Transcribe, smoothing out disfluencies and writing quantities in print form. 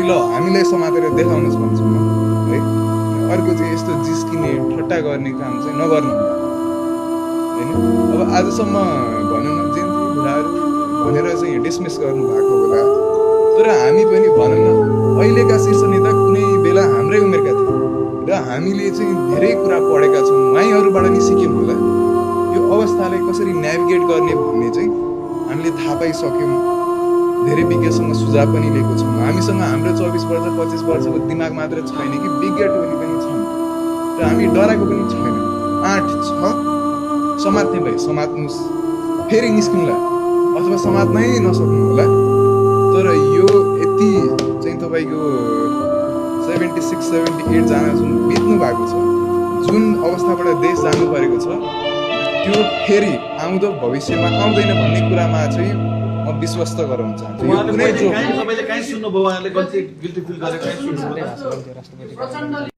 ल हामीलाई समातेर देखाउनुहोस् भन्छु म है। अर्को चाहिँ यस्तो जिस्किने ठट्टा गर्ने काम चाहिँ नगर्नु होइन। अब आजसम्म भनौँ न जेन्जी बुढाहरू भनेर चाहिँ डिसमिस गर्नुभएको होला, तर हामी पनि भनौँ न अहिलेका शीर्ष नेता कुनै बेला हाम्रै उमेरका थिए र हामीले चाहिँ धेरै कुरा पढेका छौँ, उहाँहरूबाट नि सिक्यौँ होला। यो अवस्थालाई कसरी नेभिगेट गर्ने भन्ने चाहिँ हामीले थाहा पाइसक्यौँ। धेरै विज्ञसँग सुझाव पनि लिएको छौँ। हामीसँग हाम्रो 24 वर्ष 25 वर्षको दिमाग मात्र छैन कि विज्ञ टोली पनि छौँ र हामी डराएको पनि छैन। आँट छ, समात्ने भए समात्नुहोस्, फेरि निस्किउँला अथवा समात्नै नसक्नु होला। तर यो यति चाहिँ तपाईँको 76-78 जना जुन बित्नु भएको छ, जुन अवस्थाबाट देश जानु परेको छ, त्यो फेरि आउँदो भविष्यमा आउँदैन भन्ने कुरामा चाहिँ म विश्वस्त गराउन चाहन्छु। यो कुनै जो तपाईँले काहीँ सुन्नुभयो, उहाँले गल्ती गिल्टी फिल गरेर काहीँ सुन्नुभयो?